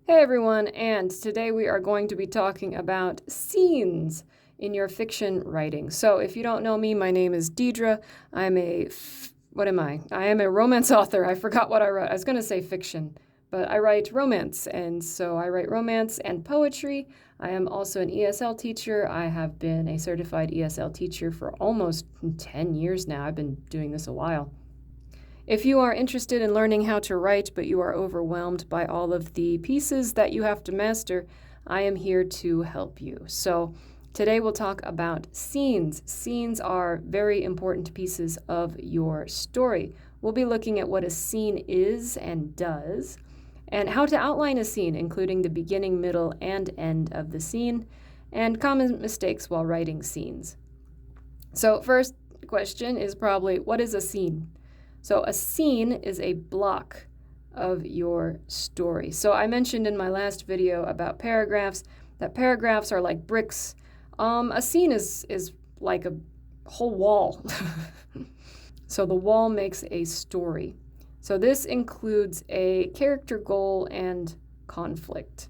Hey everyone, and today we are going to be talking about scenes in your fiction writing. So if you don't know me, my name is Deidre. What am I? I am a romance author. I forgot what I wrote. I was going to say fiction, but I write romance, and so I write romance and poetry. I am also an ESL teacher. I have been a certified ESL teacher for almost 10 years now. I've been doing this a while. If you are interested in learning how to write, but you are overwhelmed by all of the pieces that you have to master, I am here to help you. So today we'll talk about scenes. Scenes are very important pieces of your story. We'll be looking at what a scene is and does, and how to outline a scene, including the beginning, middle, and end of the scene, and common mistakes while writing scenes. So first question is probably, what is a scene? So a scene is a block of your story. So I mentioned in my last video about paragraphs that paragraphs are like bricks. A scene is like a whole wall. So the wall makes a story. So this includes a character goal and conflict.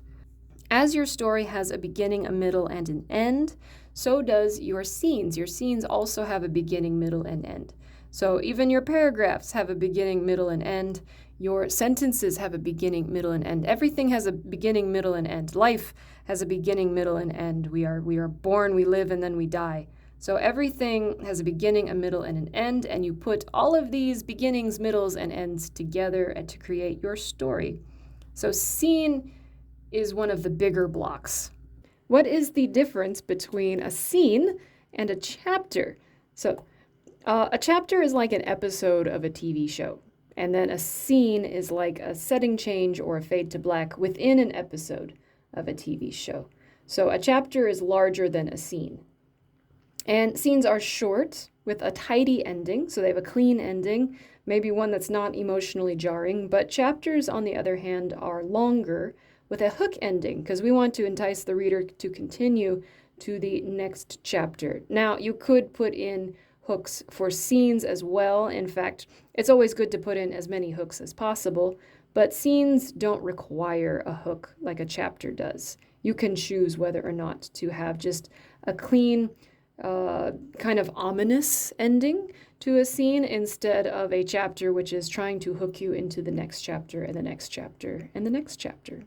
As your story has a beginning, a middle, and an end, so does your scenes. Your scenes also have a beginning, middle, and end. So even your paragraphs have a beginning, middle, and end. Your sentences have a beginning, middle, and end. Everything has a beginning, middle, and end. Life has a beginning, middle, and end. We are born, we live, and then we die. So everything has a beginning, a middle, and an end, and you put all of these beginnings, middles, and ends together to create your story. So scene is one of the bigger blocks. What is the difference between a scene and a chapter? So a chapter is like an episode of a TV show, and then a scene is like a setting change or a fade to black within an episode of a TV show. So a chapter is larger than a scene. And scenes are short with a tidy ending, so they have a clean ending, maybe one that's not emotionally jarring, but chapters, on the other hand, are longer with a hook ending because we want to entice the reader to continue to the next chapter. Now, you could put in hooks for scenes as well. In fact, it's always good to put in as many hooks as possible, but scenes don't require a hook like a chapter does. You can choose whether or not to have just a clean, kind of ominous ending to a scene instead of a chapter which is trying to hook you into the next chapter and the next chapter and the next chapter.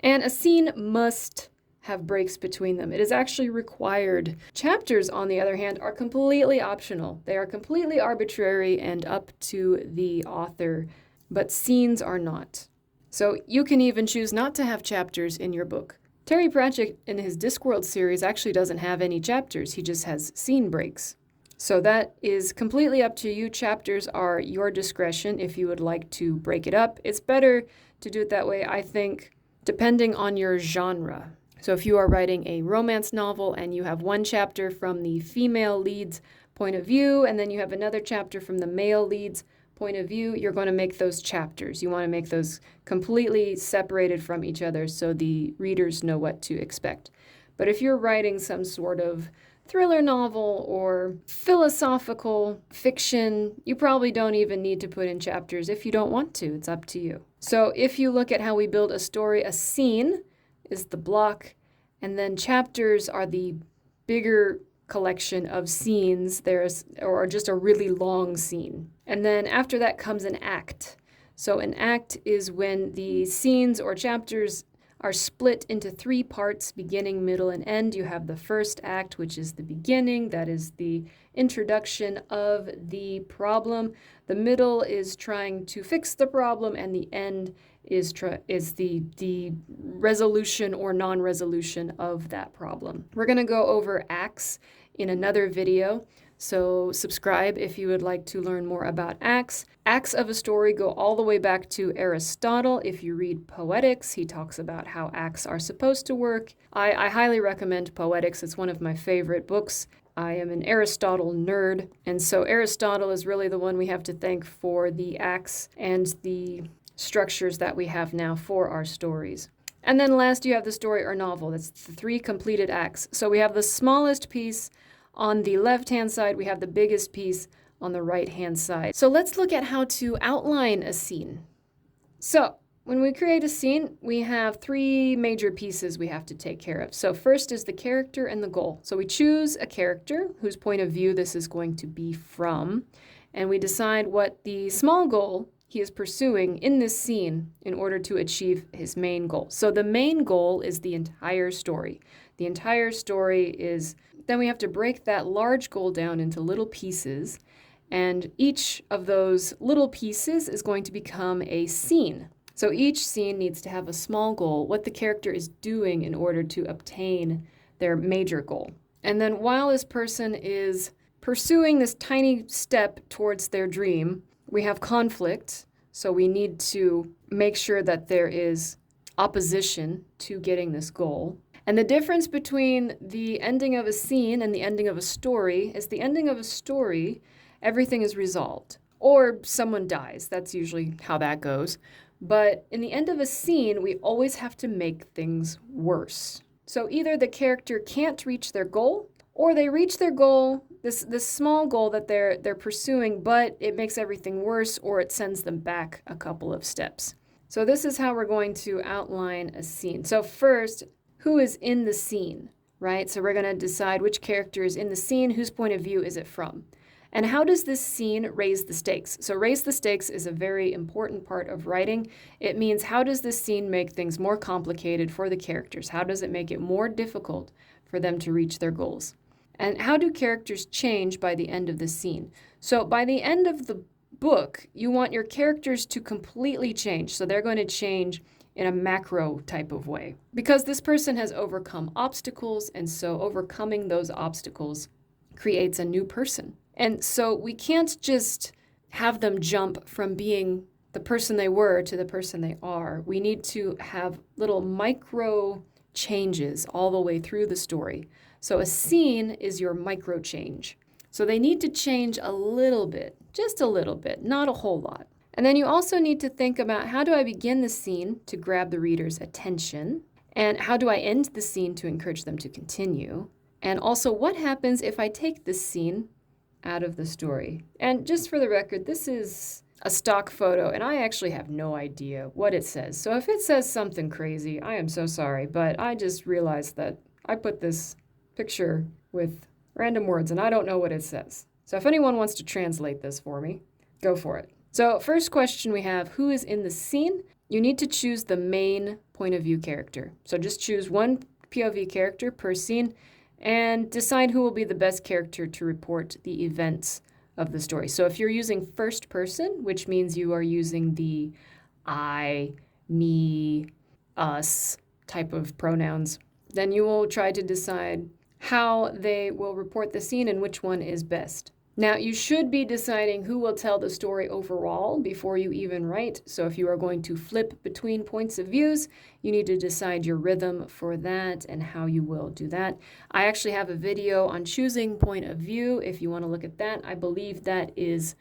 And a scene must have breaks between them. It is actually required. Chapters, on the other hand, are completely optional. They are completely arbitrary and up to the author, but scenes are not. So you can even choose not to have chapters in your book. Terry Pratchett in his Discworld series actually doesn't have any chapters. He just has scene breaks. So that is completely up to you. Chapters are your discretion if you would like to break it up. It's better to do it that way, I think, depending on your genre. So if you are writing a romance novel and you have one chapter from the female lead's point of view, and then you have another chapter from the male lead's point of view, you're going to make those chapters. You want to make those completely separated from each other so the readers know what to expect. But if you're writing some sort of thriller novel or philosophical fiction, you probably don't even need to put in chapters if you don't want to. It's up to you. So if you look at how we build a story, a scene is the block, and then chapters are the bigger collection of scenes. Or just a really long scene. And then after that comes an act. So an act is when the scenes or chapters are split into three parts, beginning, middle, and end. You have the first act, which is the beginning. That is the introduction of the problem. The middle is trying to fix the problem, and the end is the resolution or non-resolution of that problem. We're going to go over acts in another video. So subscribe if you would like to learn more about acts. Acts of a story go all the way back to Aristotle. If you read Poetics, he talks about how acts are supposed to work. I highly recommend Poetics. It's one of my favorite books. I am an Aristotle nerd, and so Aristotle is really the one we have to thank for the acts and the structures that we have now for our stories. And then last, you have the story or novel. That's the three completed acts. So we have the smallest piece on the left-hand side, we have the biggest piece on the right-hand side. So let's look at how to outline a scene. So when we create a scene, we have three major pieces we have to take care of. So first is the character and the goal. So we choose a character whose point of view this is going to be from, and we decide what the small goal he is pursuing in this scene in order to achieve his main goal. So the main goal is the entire story. The entire story is, then we have to break that large goal down into little pieces, and each of those little pieces is going to become a scene. So each scene needs to have a small goal, what the character is doing in order to obtain their major goal. And then while this person is pursuing this tiny step towards their dream, we have conflict. So we need to make sure that there is opposition to getting this goal. And the difference between the ending of a scene and the ending of a story is the ending of a story, everything is resolved. Or someone dies. That's usually how that goes. But in the end of a scene, we always have to make things worse. So either the character can't reach their goal, or they reach their goal, this small goal that they're pursuing, but it makes everything worse, or it sends them back a couple of steps. So this is how we're going to outline a scene. So first, who is in the scene, right? So we're going to decide which character is in the scene, whose point of view is it from. And how does this scene raise the stakes? So raise the stakes is a very important part of writing. It means how does this scene make things more complicated for the characters? How does it make it more difficult for them to reach their goals? And how do characters change by the end of the scene? So by the end of the book, you want your characters to completely change. So they're going to change in a macro type of way because this person has overcome obstacles, and so overcoming those obstacles creates a new person. And so we can't just have them jump from being the person they were to the person they are. We need to have little micro changes all the way through the story. So a scene is your micro change. So they need to change a little bit, just a little bit, not a whole lot. And then you also need to think about how do I begin the scene to grab the reader's attention? And how do I end the scene to encourage them to continue? And also, what happens if I take this scene out of the story? And just for the record, this is a stock photo, and I actually have no idea what it says. So if it says something crazy, I am so sorry, but I just realized that I put this picture with random words, and I don't know what it says. So if anyone wants to translate this for me, go for it. So first question we have, who is in the scene? You need to choose the main point of view character. So just choose one POV character per scene, and decide who will be the best character to report the events of the story. So if you're using first person, which means you are using the I, me, us type of pronouns, then you will try to decide how they will report the scene and which one is best. Now, you should be deciding who will tell the story overall before you even write. So if you are going to flip between points of views, you need to decide your rhythm for that and how you will do that. I actually have a video on choosing point of view. If you want to look at that, I believe that is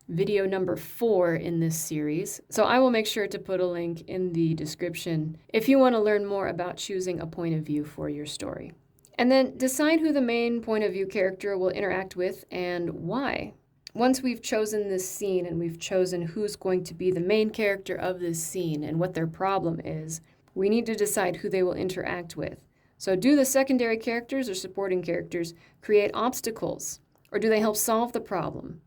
video number 4 in this series. So I will make sure to put a link in the description if you want to learn more about choosing a point of view for your story. And then decide who the main point of view character will interact with and why. Once we've chosen this scene and we've chosen who's going to be the main character of this scene and what their problem is, we need to decide who they will interact with. So do the secondary characters or supporting characters create obstacles, or do they help solve the problem?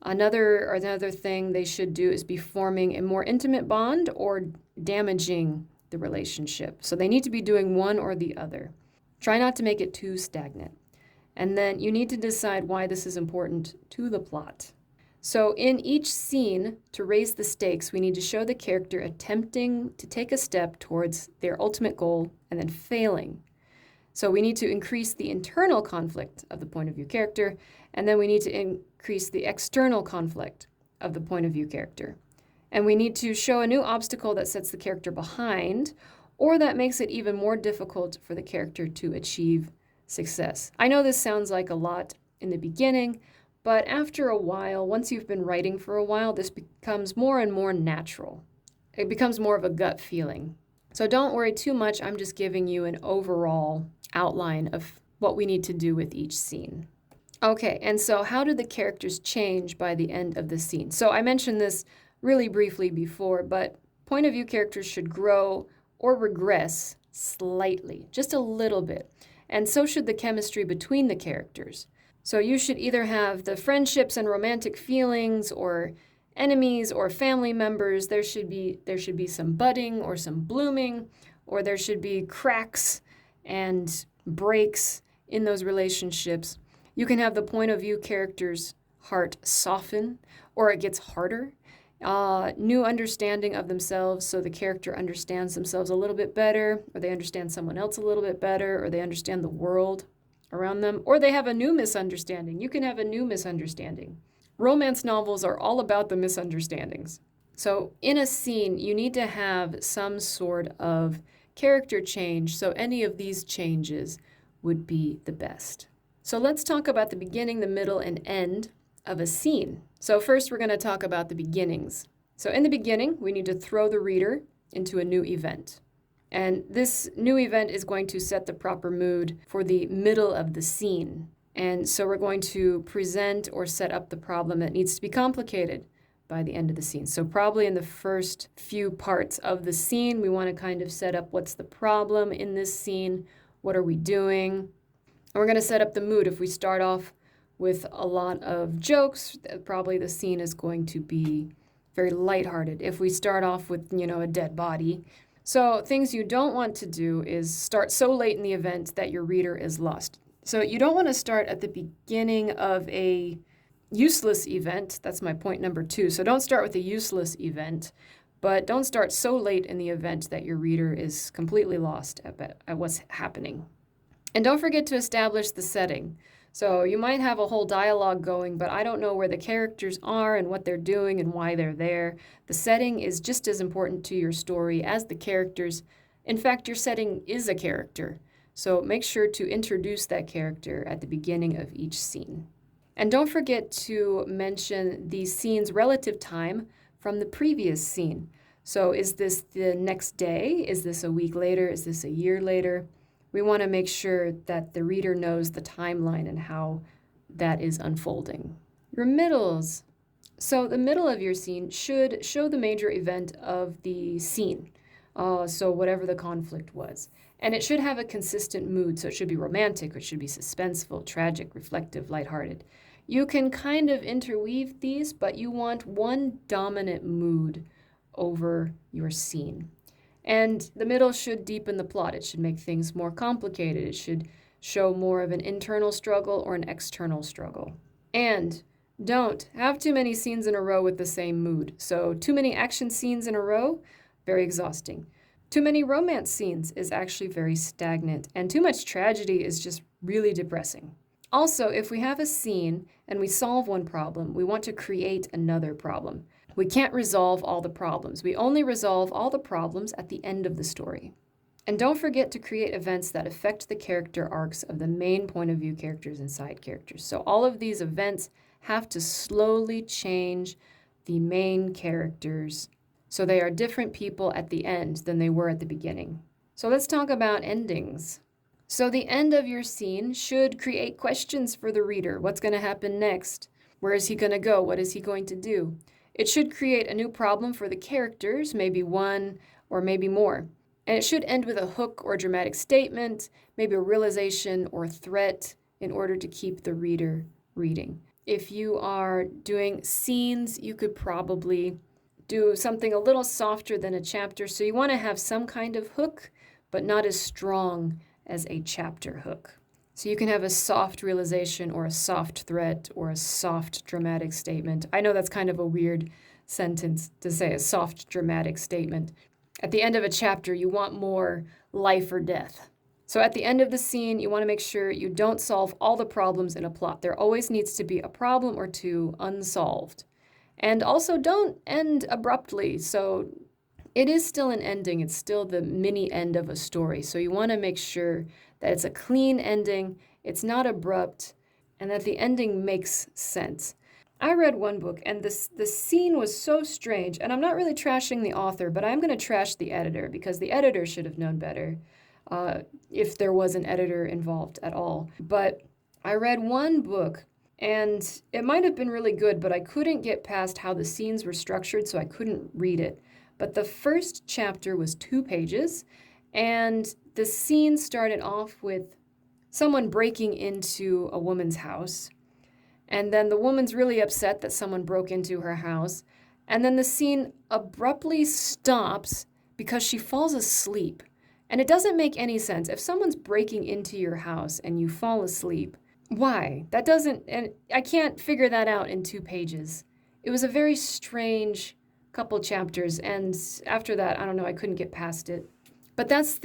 Another thing they should do is be forming a more intimate bond or damaging the relationship. So they need to be doing one or the other. Try not to make it too stagnant. And then you need to decide why this is important to the plot. So in each scene, to raise the stakes, we need to show the character attempting to take a step towards their ultimate goal and then failing. So we need to increase the internal conflict of the point of view character, and then we need to increase the external conflict of the point of view character. And we need to show a new obstacle that sets the character behind, or that makes it even more difficult for the character to achieve success. I know this sounds like a lot in the beginning, but after a while, once you've been writing for a while, this becomes more and more natural. It becomes more of a gut feeling. So don't worry too much. I'm just giving you an overall outline of what we need to do with each scene. Okay, and so how do the characters change by the end of the scene? So I mentioned this really briefly before, but point of view characters should grow or regress slightly, just a little bit. And so should the chemistry between the characters. So you should either have the friendships and romantic feelings or enemies or family members. There should be some budding or some blooming, or there should be cracks and breaks in those relationships. You can have the point of view character's heart soften, or it gets harder. New understanding of themselves, so the character understands themselves a little bit better, or they understand someone else a little bit better, or they understand the world around them, or they have a new misunderstanding. You can have a new misunderstanding. Romance novels are all about the misunderstandings. So in a scene, you need to have some sort of character change, so any of these changes would be the best. So let's talk about the beginning, the middle, and end of a scene. So first we're going to talk about the beginnings. So in the beginning, we need to throw the reader into a new event. And this new event is going to set the proper mood for the middle of the scene. And so we're going to present or set up the problem that needs to be complicated by the end of the scene. So probably in the first few parts of the scene, we want to kind of set up what's the problem in this scene, what are we doing, and we're going to set up the mood. If we start off with a lot of jokes, probably the scene is going to be very lighthearted. If we start off with, a dead body. So things you don't want to do is start so late in the event that your reader is lost. So you don't want to start at the beginning of a useless event. That's my point number 2. So don't start with a useless event, but don't start so late in the event that your reader is completely lost at what's happening. And don't forget to establish the setting. So you might have a whole dialogue going, but I don't know where the characters are and what they're doing and why they're there. The setting is just as important to your story as the characters. In fact, your setting is a character. So make sure to introduce that character at the beginning of each scene. And don't forget to mention the scene's relative time from the previous scene. So is this the next day? Is this a week later? Is this a year later? We want to make sure that the reader knows the timeline and how that is unfolding. Your middles. So the middle of your scene should show the major event of the scene. So whatever the conflict was. And it should have a consistent mood. So it should be romantic, it should be suspenseful, tragic, reflective, lighthearted. You can kind of interweave these, but you want one dominant mood over your scene. And the middle should deepen the plot. It should make things more complicated. It should show more of an internal struggle or an external struggle. And don't have too many scenes in a row with the same mood. So too many action scenes in a row, very exhausting. Too many romance scenes is actually very stagnant. And too much tragedy is just really depressing. Also, if we have a scene and we solve one problem, we want to create another problem. We can't resolve all the problems. We only resolve all the problems at the end of the story. And don't forget to create events that affect the character arcs of the main point of view characters and side characters. So all of these events have to slowly change the main characters so they are different people at the end than they were at the beginning. So let's talk about endings. So the end of your scene should create questions for the reader. What's going to happen next? Where is he going to go? What is he going to do? It should create a new problem for the characters, maybe one or maybe more. And it should end with a hook or dramatic statement, maybe a realization or threat in order to keep the reader reading. If you are doing scenes, you could probably do something a little softer than a chapter. So you want to have some kind of hook, but not as strong as a chapter hook. So you can have a soft realization or a soft threat or a soft dramatic statement. I know that's kind of a weird sentence to say, a soft dramatic statement. At the end of a chapter, you want more life or death. So at the end of the scene, you want to make sure you don't solve all the problems in a plot. There always needs to be a problem or two unsolved. And also don't end abruptly. So it is still an ending. It's still the mini end of a story. So you want to make sure that it's a clean ending, it's not abrupt, and that the ending makes sense. I read one book, and the scene was so strange, and I'm not really trashing the author, but I'm going to trash the editor, because the editor should have known better if there was an editor involved at all. But I read one book, and it might have been really good, but I couldn't get past how the scenes were structured, so I couldn't read it. But the first chapter was 2 pages, and the scene started off with someone breaking into a woman's house. And then the woman's really upset that someone broke into her house. And then the scene abruptly stops because she falls asleep. And it doesn't make any sense. If someone's breaking into your house and you fall asleep, why? That doesn't, and I can't figure that out in 2 pages. It was a very strange couple chapters, and after that, I don't know, I couldn't get past it. But that's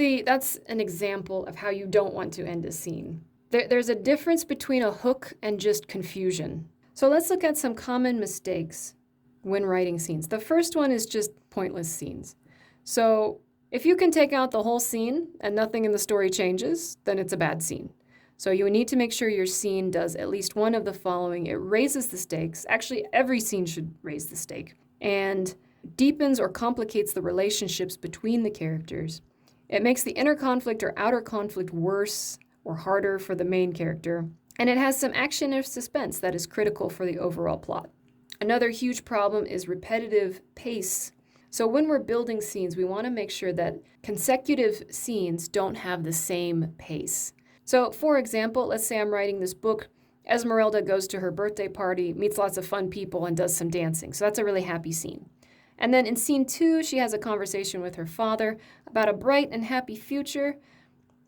an example of how you don't want to end a scene. There's a difference between a hook and just confusion. So let's look at some common mistakes when writing scenes. The first one is just pointless scenes. So if you can take out the whole scene and nothing in the story changes, then it's a bad scene. So you need to make sure your scene does at least one of the following. It raises the stakes. Actually, every scene should raise the stake. And deepens or complicates the relationships between the characters. It makes the inner conflict or outer conflict worse or harder for the main character. And it has some action or suspense that is critical for the overall plot. Another huge problem is repetitive pace. So when we're building scenes, we want to make sure that consecutive scenes don't have the same pace. So for example, let's say I'm writing this book. Esmeralda goes to her birthday party, meets lots of fun people, and does some dancing. So that's a really happy scene. And then in scene 2, she has a conversation with her father about a bright and happy future,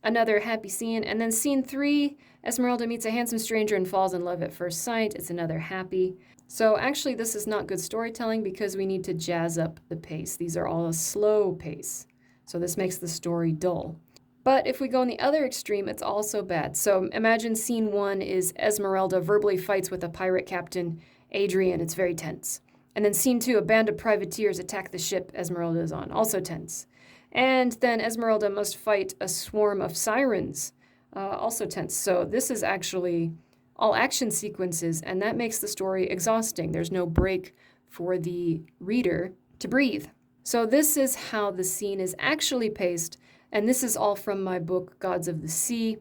another happy scene. And then scene 3, Esmeralda meets a handsome stranger and falls in love at first sight. It's another happy. So actually, this is not good storytelling because we need to jazz up the pace. These are all a slow pace. So this makes the story dull. But if we go in the other extreme, it's also bad. So imagine scene 1 is Esmeralda verbally fights with a pirate captain, Adrian. It's very tense. And then scene 2, a band of privateers attack the ship Esmeralda is on, also tense. And then Esmeralda must fight a swarm of sirens, also tense. So this is actually all action sequences, and that makes the story exhausting. There's no break for the reader to breathe. So this is how the scene is actually paced, and this is all from my book, Gods of the Sea.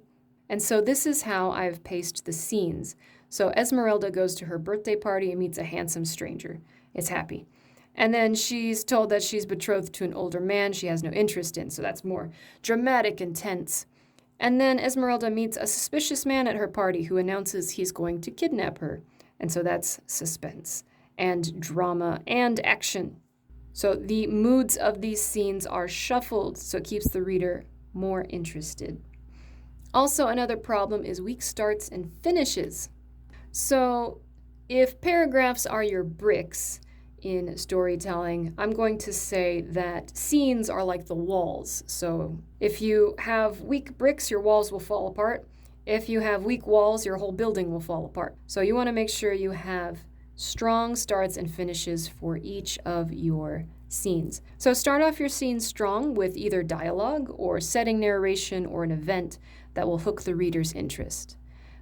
And so this is how I've paced the scenes. So Esmeralda goes to her birthday party and meets a handsome stranger. It's happy. And then she's told that she's betrothed to an older man she has no interest in, so that's more dramatic and tense. And then Esmeralda meets a suspicious man at her party who announces he's going to kidnap her. And so that's suspense and drama and action. So the moods of these scenes are shuffled, so it keeps the reader more interested. Also, another problem is weak starts and finishes. So if paragraphs are your bricks in storytelling, I'm going to say that scenes are like the walls. So if you have weak bricks, your walls will fall apart. If you have weak walls, your whole building will fall apart. So you want to make sure you have strong starts and finishes for each of your scenes. So start off your scene strong with either dialogue or setting narration or an event that will hook the reader's interest.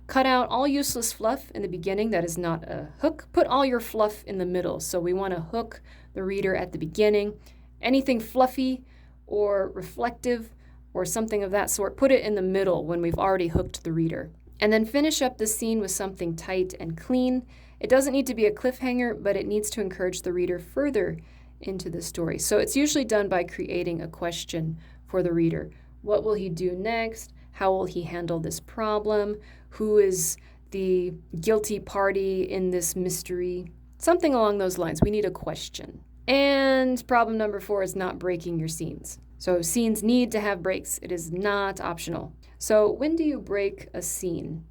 Cut out all useless fluff in the beginning that is not a hook. Put all your fluff in the middle. So we want to hook the reader at the beginning. Anything fluffy or reflective or something of that sort, put it in the middle when we've already hooked the reader. And then finish up the scene with something tight and clean. It doesn't need to be a cliffhanger, but it needs to encourage the reader further into the story. So it's usually done by creating a question for the reader. What will he do next? How will he handle this problem? Who is the guilty party in this mystery? Something along those lines. We need a question. And problem number 4 is not breaking your scenes. So scenes need to have breaks. It is not optional. So when do you break a scene?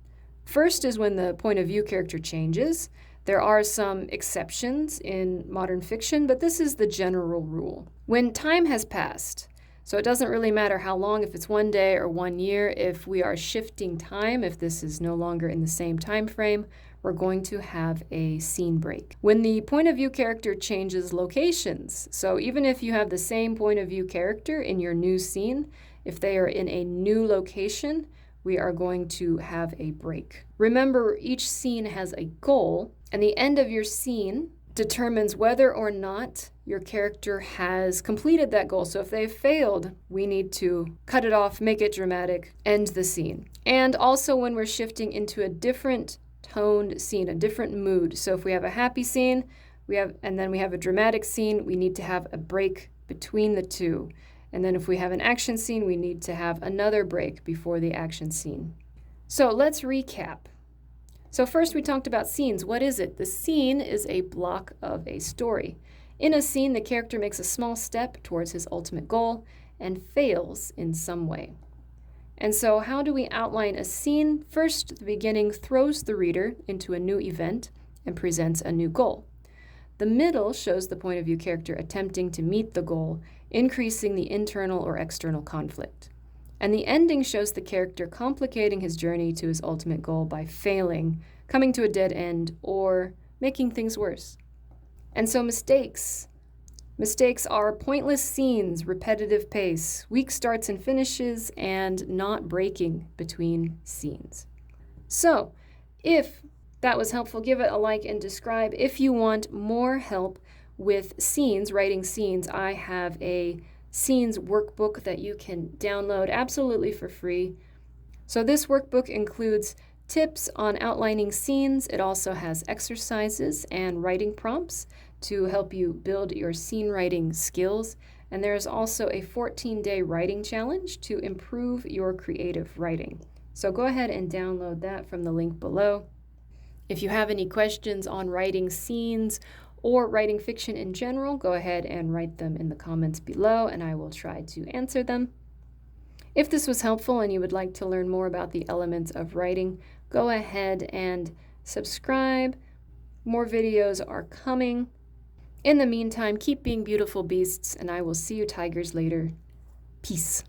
First is when the point of view character changes. There are some exceptions in modern fiction, but this is the general rule. When time has passed, so it doesn't really matter how long, if it's 1 day or 1 year, if we are shifting time, if this is no longer in the same time frame, we're going to have a scene break. When the point of view character changes locations, so even if you have the same point of view character in your new scene, if they are in a new location, we are going to have a break. Remember, each scene has a goal, and the end of your scene determines whether or not your character has completed that goal. So if they've failed, we need to cut it off, make it dramatic, end the scene. And also when we're shifting into a different toned scene, a different mood. So if we have a happy scene, and then we have a dramatic scene, we need to have a break between the two. And then if we have an action scene, we need to have another break before the action scene. So let's recap. So first we talked about scenes. What is it? The scene is a block of a story. In a scene, the character makes a small step towards his ultimate goal and fails in some way. And so how do we outline a scene? First, the beginning throws the reader into a new event and presents a new goal. The middle shows the point of view character attempting to meet the goal, increasing the internal or external conflict. And the ending shows the character complicating his journey to his ultimate goal by failing, coming to a dead end, or making things worse. And so mistakes. Mistakes are pointless scenes, repetitive pace, weak starts and finishes, and not breaking between scenes. So, if that was helpful, give it a like and describe. If you want more help with scenes, writing scenes, I have a scenes workbook that you can download absolutely for free. So this workbook includes tips on outlining scenes. It also has exercises and writing prompts to help you build your scene writing skills. And there's also a 14-day writing challenge to improve your creative writing. So go ahead and download that from the link below. If you have any questions on writing scenes or writing fiction in general, go ahead and write them in the comments below and I will try to answer them. If this was helpful and you would like to learn more about the elements of writing, go ahead and subscribe. More videos are coming. In the meantime, keep being beautiful beasts, and I will see you tigers later. Peace.